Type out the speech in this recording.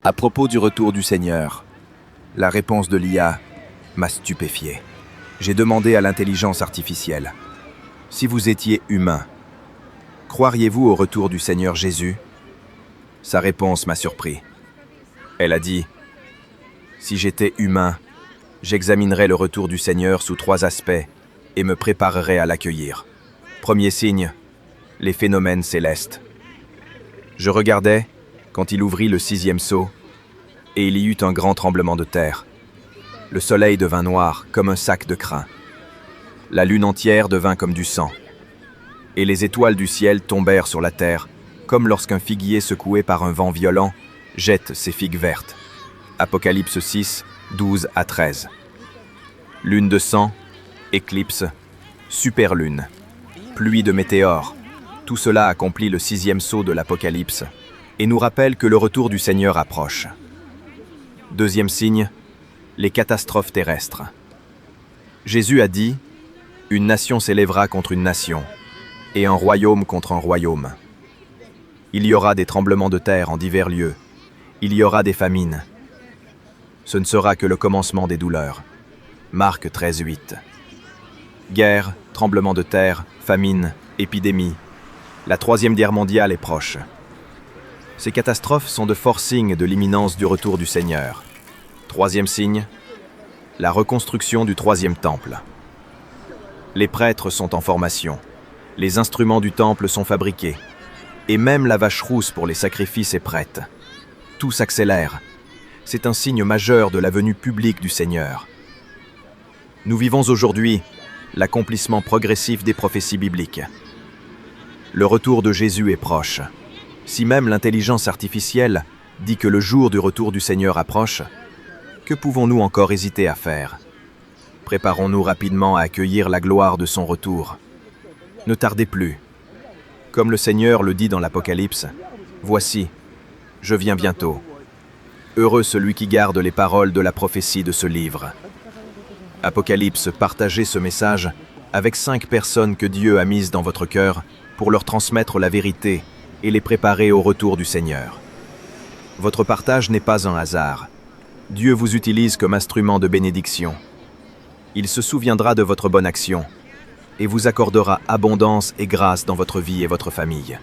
À propos du retour du Seigneur, la réponse de l'IA m'a stupéfié. J'ai demandé à l'intelligence artificielle, si vous étiez humain, croiriez-vous au retour du Seigneur Jésus? Sa réponse m'a surpris. Elle a dit, si j'étais humain, j'examinerais le retour du Seigneur sous 3 aspects et me préparerais à l'accueillir. Premier signe, les phénomènes célestes. Je regardais quand il ouvrit le 6e sceau, et il y eut un grand tremblement de terre. Le soleil devint noir comme un sac de crin. La lune entière devint comme du sang. Et les étoiles du ciel tombèrent sur la terre, comme lorsqu'un figuier secoué par un vent violent jette ses figues vertes. Apocalypse 6, 12 à 13. Lune de sang, éclipse, superlune, pluie de météores. Tout cela accomplit le 6e sceau de l'Apocalypse et nous rappelle que le retour du Seigneur approche. Deuxième signe, les catastrophes terrestres. Jésus a dit, « Une nation s'élèvera contre une nation, et un royaume contre un royaume. Il y aura des tremblements de terre en divers lieux, il y aura des famines. Ce ne sera que le commencement des douleurs. » Marc 13, 8. Guerre, tremblements de terre, famine, épidémie. La 3e guerre mondiale est proche. Ces catastrophes sont de forts signes de l'imminence du retour du Seigneur. 3e signe, la reconstruction du 3e temple. Les prêtres sont en formation, les instruments du temple sont fabriqués, et même la vache rousse pour les sacrifices est prête. Tout s'accélère. C'est un signe majeur de la venue publique du Seigneur. Nous vivons aujourd'hui l'accomplissement progressif des prophéties bibliques. Le retour de Jésus est proche. Si même l'intelligence artificielle dit que le jour du retour du Seigneur approche, que pouvons-nous encore hésiter à faire? Préparons-nous rapidement à accueillir la gloire de son retour. Ne tardez plus. Comme le Seigneur le dit dans l'Apocalypse, « Voici, je viens bientôt. Heureux celui qui garde les paroles de la prophétie de ce livre. » Apocalypse, partagez ce message avec 5 personnes que Dieu a mises dans votre cœur pour leur transmettre la vérité et les préparer au retour du Seigneur. Votre partage n'est pas un hasard. Dieu vous utilise comme instrument de bénédiction. Il se souviendra de votre bonne action et vous accordera abondance et grâce dans votre vie et votre famille.